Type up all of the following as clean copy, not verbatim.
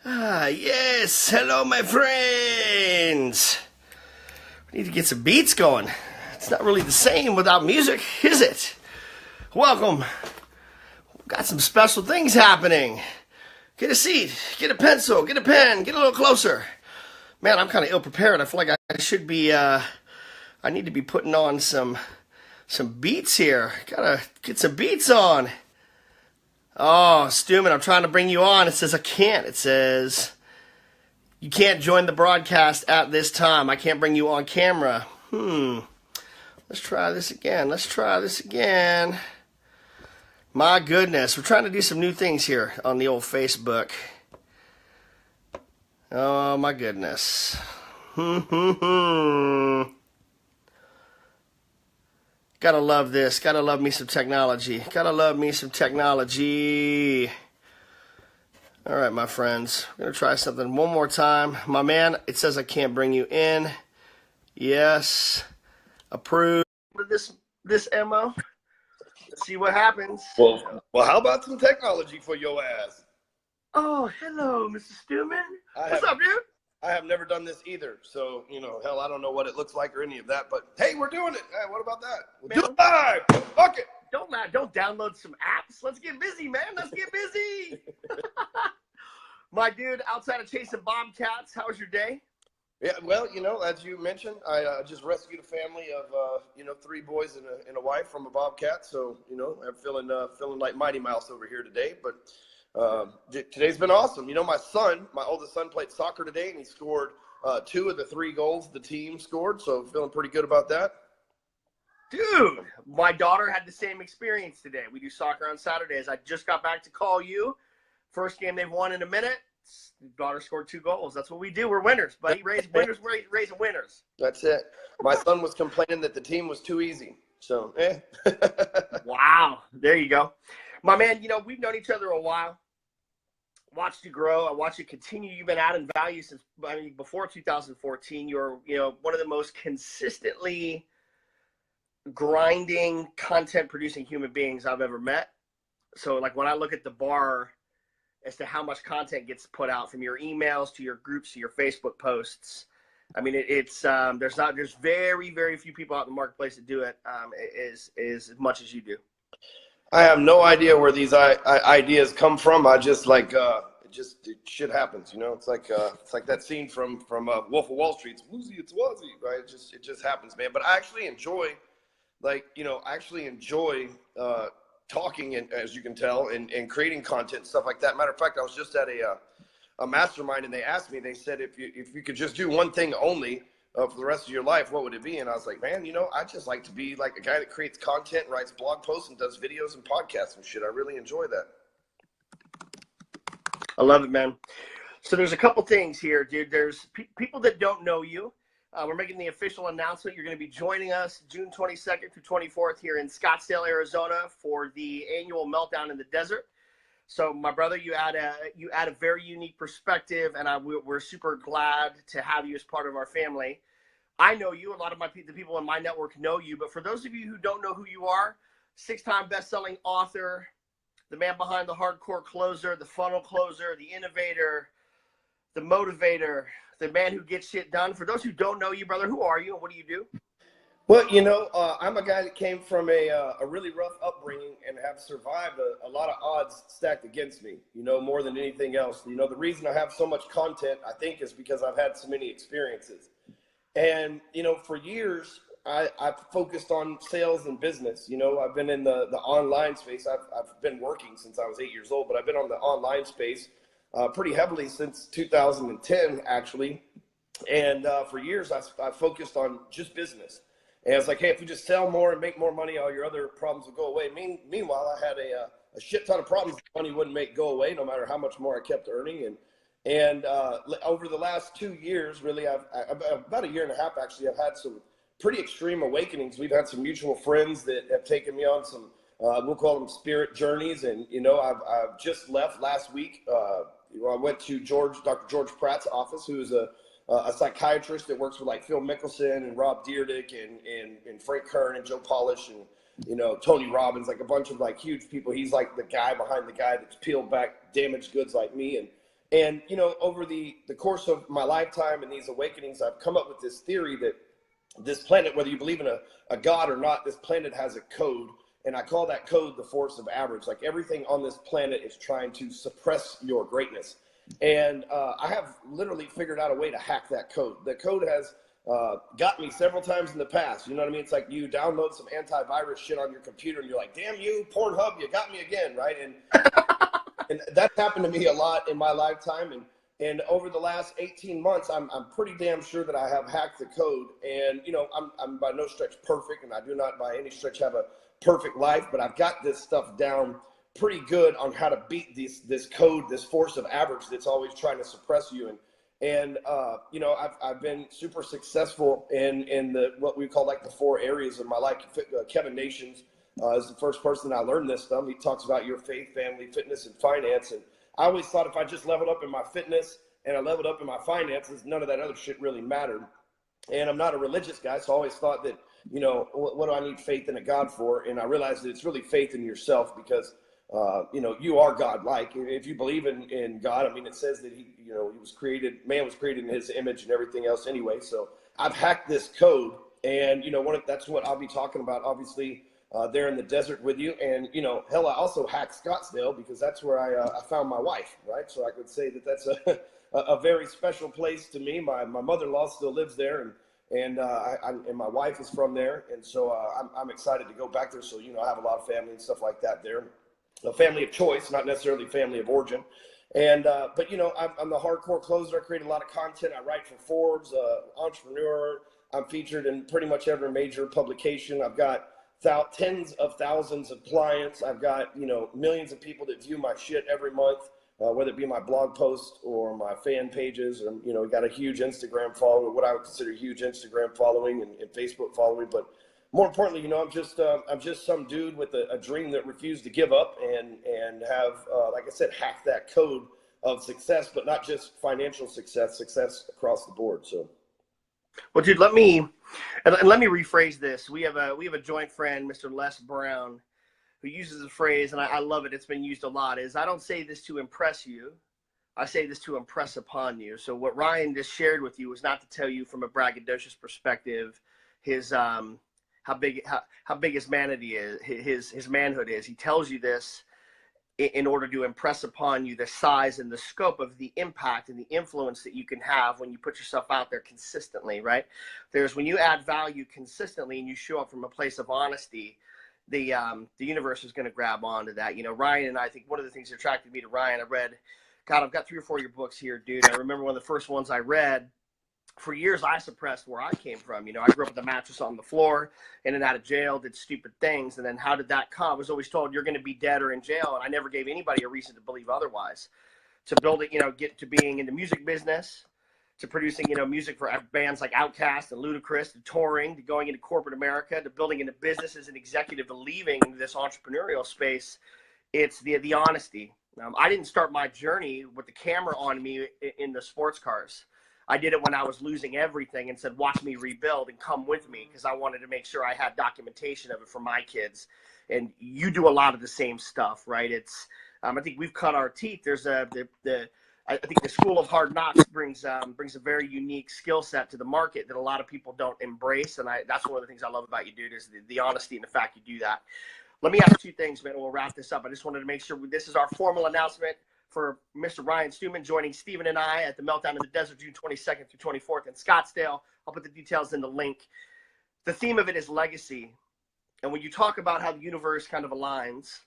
Yes. Hello, my friends. We need to get some beats going. It's not really the same without music, is it? Welcome. We've got some special things happening. Get a seat, get a pencil, get a pen, get a little closer. Man, I'm kind of ill-prepared. I feel like I should be, I need to be putting on some beats here. Gotta get some beats on. Oh, Stewman, I'm trying to bring you on. It says I can't. It says you can't join the broadcast at this time. I can't bring you on camera. Let's try this again. My goodness, we're trying to do some new things here on the old Facebook. Oh, my goodness. Gotta love this. Gotta love me some technology. All right, my friends. We're going to try something one more time. My man, it says I can't bring you in. Yes. Approve this MO. Let's see what happens. Well, how about some technology for your ass? Oh, hello, Mr. Stewman. What's up, dude? I have never done this either, so, hell, I don't know what it looks like or any of that, but, hey, we're doing it. Hey, what about that? We'll do it live. Fuck it. Don't download some apps. Let's get busy, man. Let's get busy. My dude, outside of chasing bobcats, how was your day? Yeah, well, as you mentioned, I just rescued a family of, 3 boys and a wife from a bobcat, so, I'm feeling like Mighty Mouse over here today, but today's been awesome. My oldest son played soccer today, and he scored 2 of the 3 goals the team scored, so feeling pretty good about that. Dude, my daughter had the same experience today. We do soccer on Saturdays. I just got back to call you. First game they've won in a minute. Daughter scored 2 goals. That's what we do. We're winners, buddy. Raising winners. That's it. My son was complaining that the team was too easy. So, Wow. There you go. My man, we've known each other a while. Watched you grow. I watched you continue. You've been adding value since, before 2014. You're, one of the most consistently grinding, content producing human beings I've ever met. So, when I look at the bar as to how much content gets put out, from your emails to your groups to your Facebook posts, there's very, very few people out in the marketplace that do it as much as you do. I have no idea where these ideas come from. I just shit happens, It's like that scene from Wolf of Wall Street. It's woozy, it's wuzzy, right? It just happens, man. But I actually enjoy, talking, and as you can tell, and creating content and stuff like that. Matter of fact, I was just at a mastermind, and they asked me. They said, if you could just do one thing only for the rest of your life, what would it be? And I was like, man, I just like to be like a guy that creates content, writes blog posts, and does videos and podcasts and shit. I really enjoy that. I love it, man. So there's a couple things here, dude. There's people that don't know you. We're making the official announcement. You're going to be joining us June 22nd through 24th here in Scottsdale, Arizona, for the annual Meltdown in the Desert. So, my brother, you add a very unique perspective, and we're super glad to have you as part of our family. I know you. A lot of the people in my network know you. But for those of you who don't know who you are, 6-time best-selling author, the man behind the hardcore closer, the funnel closer, the innovator, the motivator, the man who gets shit done. For those who don't know you, brother, who are you and what do you do? Well, I'm a guy that came from a really rough upbringing and have survived a lot of odds stacked against me, more than anything else. The reason I have so much content, I think, is because I've had so many experiences. And, for years, I've focused on sales and business. I've been in the online space. I've been working since I was 8 years old, but I've been on the online space pretty heavily since 2010, actually. And for years, I focused on just business. And it's like, hey, if you just sell more and make more money, all your other problems will go away. Meanwhile, I had a shit ton of problems money wouldn't make go away, no matter how much more I kept earning. And over the last 2 years, really, about a year and a half, actually, I've had some pretty extreme awakenings. We've had some mutual friends that have taken me on some, we'll call them spirit journeys. And, I've just left last week. I went to Dr. George Pratt's office, who is a psychiatrist that works with like Phil Mickelson and Rob Dyrdek and Frank Kern and Joe Polish and Tony Robbins, like a bunch of like huge people. He's like the guy behind the guy that's peeled back damaged goods like me. And, you know, over the course of my lifetime and these awakenings, I've come up with this theory that this planet, whether you believe in a God or not, this planet has a code. And I call that code the force of average. Like everything on this planet is trying to suppress your greatness. And I have literally figured out a way to hack that code. The code has got me several times in the past. You know what I mean? It's like you download some antivirus shit on your computer and you're like, damn you, Pornhub, you got me again, right? And that's happened to me a lot in my lifetime. And over the last 18 months, I'm pretty damn sure that I have hacked the code. And, you know, I'm by no stretch perfect, and I do not by any stretch have a perfect life, but I've got this stuff down pretty good on how to beat this code, this force of average that's always trying to suppress you. And you know, I've been super successful in what we call like the 4 areas of my life. Kevin Nations is the first person that I learned this from. He talks about your faith, family, fitness, and finance. And I always thought if I just leveled up in my fitness and I leveled up in my finances, none of that other shit really mattered. And I'm not a religious guy, so I always thought that, you know, what do I need faith in a God for? And I realized that it's really faith in yourself, because you know, you are God-like. If you believe in God, I mean, it says that he was created, man was created in his image and everything else anyway. So I've hacked this code, and, you know, that's what I'll be talking about, obviously, there in the desert with you. And, you know, hell, I also hacked Scottsdale, because that's where I found my wife, right? So I could say that that's a very special place to me. My mother-in-law still lives there, and my wife is from there. And so I'm excited to go back there. So, you know, I have a lot of family and stuff like that there. A family of choice, not necessarily family of origin. And but, you know, I'm the hardcore closer. I create a lot of content. I write for Forbes, entrepreneur. I'm featured in pretty much every major publication. I've got tens of thousands of clients. I've got, you know, millions of people that view my shit every month, whether it be my blog posts or my fan pages. And, you know, got a huge Instagram following, what I would consider a huge Instagram following and Facebook following. But more importantly, you know, I'm just some dude with a dream that refused to give up and have, like I said, hacked that code of success, but not just financial success across the board. So, well, dude, let me rephrase this. We have a joint friend, Mr. Les Brown, who uses a phrase, and I love it. It's been used a lot. Is I don't say this to impress you. I say this to impress upon you. So what Ryan just shared with you was not to tell you from a braggadocious perspective his how big his manhood is. He tells you this in order to impress upon you the size and the scope of the impact and the influence that you can have when you put yourself out there consistently, right? When you add value consistently and you show up from a place of honesty, the universe is going to grab onto that. You know, Ryan and I think one of the things that attracted me to Ryan, I've got 3 or 4 of your books here, dude. I remember one of the first ones I read. For years, I suppressed where I came from. You know, I grew up with a mattress on the floor, in and out of jail, did stupid things. And then how did that come? I was always told you're going to be dead or in jail. And I never gave anybody a reason to believe otherwise. To build it, you know, get to being in the music business, to producing, you know, music for bands like Outkast and Ludacris, to touring, to going into corporate America, to building into business as an executive, to leaving this entrepreneurial space. It's the honesty. I didn't start my journey with the camera on me in the sports cars. I did it when I was losing everything and said, watch me rebuild and come with me, because I wanted to make sure I had documentation of it for my kids. And you do a lot of the same stuff, right? It's, I think we've cut our teeth. There's I think the School of Hard Knocks brings a very unique skill set to the market that a lot of people don't embrace. And that's one of the things I love about you, dude, is the honesty and the fact you do that. Let me ask 2 things, man, and we'll wrap this up. I just wanted to make sure this is our formal announcement for Mr. Ryan Stewman joining Stephen and I at the Meltdown in the Desert, June 22nd through 24th in Scottsdale. I'll put the details in the link. The theme of it is legacy. And when you talk about how the universe kind of aligns,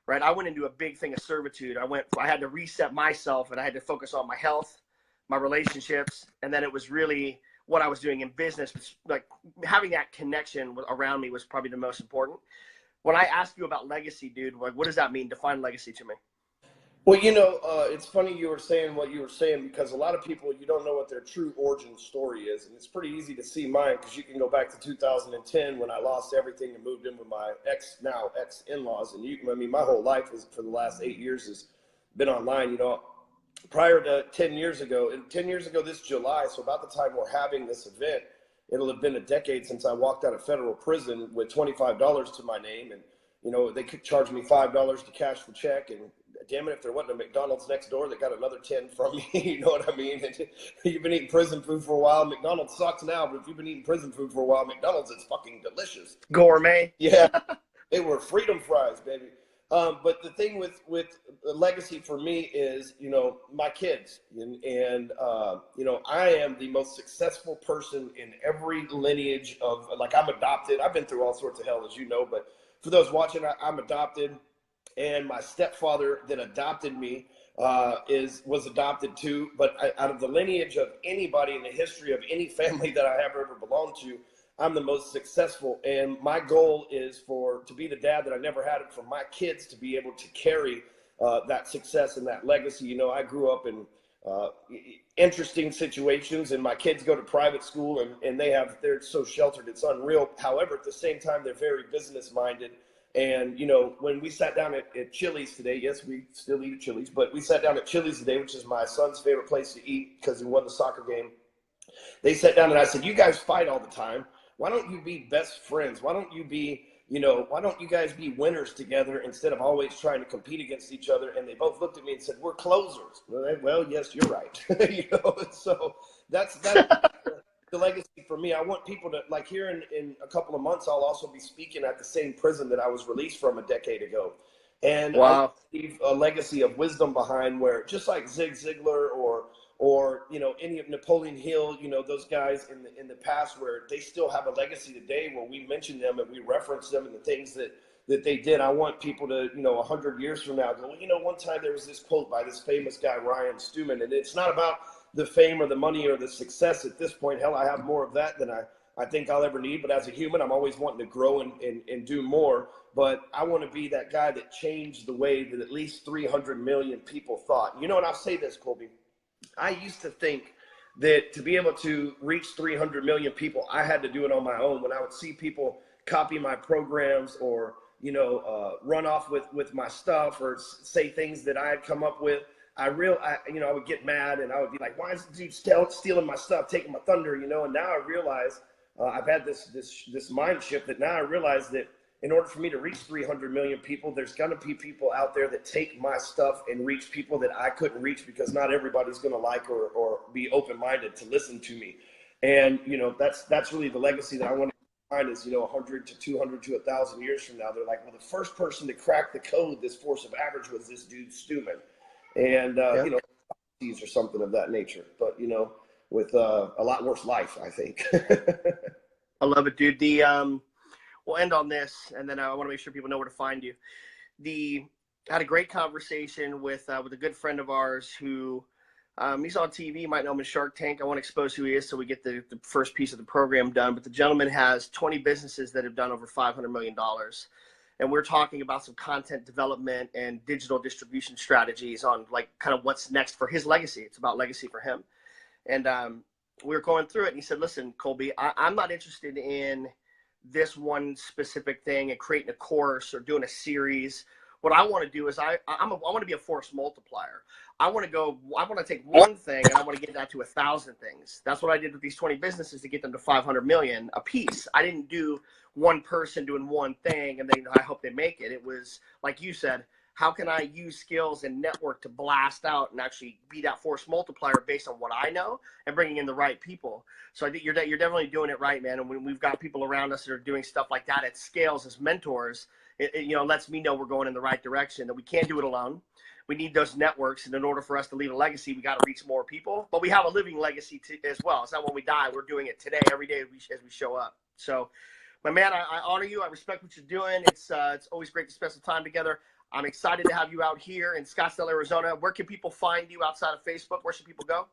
right, I went into a big thing of servitude. I had to reset myself, and I had to focus on my health, my relationships, and then it was really what I was doing in business. Like having that connection around me was probably the most important. When I ask you about legacy, dude, like, what does that mean? Define legacy to me. Well, you know, it's funny you were saying what you were saying, because a lot of people, you don't know what their true origin story is. And it's pretty easy to see mine, because you can go back to 2010 when I lost everything and moved in with my now ex-in-laws. And my whole life for the last 8 years has been online. You know, prior to 10 years ago, this July, so about the time we're having this event, it'll have been a decade since I walked out of federal prison with $25 to my name. And, you know, they could charge me $5 to cash the check, and damn it, if there wasn't a McDonald's next door that got another 10 from me, you know what I mean? You've been eating prison food for a while. McDonald's sucks now, but if you've been eating prison food for a while, McDonald's is fucking delicious. Gourmet. Yeah, they were freedom fries, baby. But the thing with legacy for me is, you know, my kids. And you know, I am the most successful person in every lineage of, like, I'm adopted. I've been through all sorts of hell, as you know, but for those watching, I'm adopted. And my stepfather that adopted me was adopted too. But out of the lineage of anybody in the history of any family that I have ever belonged to, I'm the most successful. And my goal is to be the dad that I never had, it for my kids to be able to carry that success and that legacy. You know, I grew up in interesting situations, and my kids go to private school, and they're so sheltered, it's unreal. However, at the same time, they're very business minded. And, you know, when we sat down at Chili's today, yes, we still eat at Chili's, but we sat down at Chili's today, which is my son's favorite place to eat because he won the soccer game. They sat down and I said, you guys fight all the time. Why don't you be best friends? Why don't you guys be winners together instead of always trying to compete against each other? And they both looked at me and said, we're closers. Well, yes, you're right. You know, so that's the legacy for me. I want people to, like, here in a couple of months, I'll also be speaking at the same prison that I was released from a decade ago. And wow. I leave a legacy of wisdom behind, where just like Zig Ziglar or you know, any of Napoleon Hill, you know, those guys in the past, where they still have a legacy today, where we mention them and we reference them and the things that they did. I want people to, you know, 100 years from now go, well, you know, one time there was this quote by this famous guy, Stewman, and it's not about the fame or the money or the success at this point. Hell, I have more of that than I think I'll ever need. But as a human, I'm always wanting to grow and do more. But I want to be that guy that changed the way that at least 300 million people thought. You know, and I'll say this, Kolby. I used to think that to be able to reach 300 million people, I had to do it on my own. When I would see people copy my programs or, you know, run off with my stuff or say things that I had come up with, I would get mad and I would be like, why is this dude stealing my stuff, taking my thunder, you know? And now I realize I've had this mind shift that now I realize that in order for me to reach 300 million people, there's going to be people out there that take my stuff and reach people that I couldn't reach, because not everybody's going to like or be open-minded to listen to me. And, you know, that's really the legacy that I want to find is, you know, 100 to 200 to 1,000 years from now. They're like, well, the first person to crack the code, this force of average, was this dude Stewman. And, you know, or something of that nature, but, you know, with a lot worse life, I think. I love it, dude. We'll end on this, and then I want to make sure people know where to find you. I had a great conversation with a good friend of ours who he's on TV. You might know him in Shark Tank. I won't expose who he is, so we get the first piece of the program done. But the gentleman has 20 businesses that have done over $500 million. And we're talking about some content development and digital distribution strategies on, like, kind of what's next for his legacy. It's about legacy for him. And we were going through it, and he said, listen, Kolby, I'm not interested in this one specific thing and creating a course or doing a series. What I want to do is I want to be a force multiplier. I want to take one thing and I want to get that to 1,000 things. That's what I did with these 20 businesses to get them to 500 million a piece. I didn't do one person doing one thing and then I hope they make it. It was, like you said, how can I use skills and network to blast out and actually be that force multiplier based on what I know and bringing in the right people? So I think you're definitely doing it right, man. And when we've got people around us that are doing stuff like that at scales as mentors, it you know, lets me know we're going in the right direction, that we can't do it alone. We need those networks. And in order for us to leave a legacy, we got to reach more people. But we have a living legacy as well. It's not when we die. We're doing it today, every day as we show up. So, my man, I honor you. I respect what you're doing. It's always great to spend some time together. I'm excited to have you out here in Scottsdale, Arizona. Where can people find you outside of Facebook? Where should people go?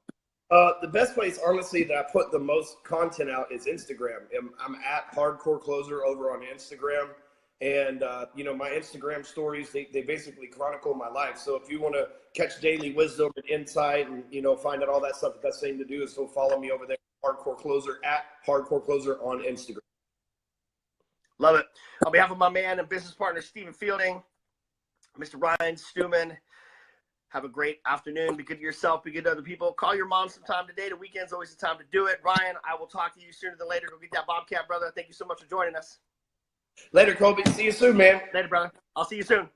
The best place, honestly, that I put the most content out is Instagram. I'm at Hardcore Closer over on Instagram. And, you know, my Instagram stories, they basically chronicle my life. So if you want to catch daily wisdom and insight and, you know, find out all that stuff, the best thing to do is go follow me over there, Hardcore Closer, at Hardcore Closer on Instagram. Love it. On behalf of my man and business partner, Stephen Fielding, Mr. Ryan Stewman, have a great afternoon. Be good to yourself. Be good to other people. Call your mom sometime today. The weekend's always the time to do it. Ryan, I will talk to you sooner than later. Go get that Bobcat, brother. Thank you so much for joining us. Later, Kolby. See you soon, man. Later, brother. I'll see you soon.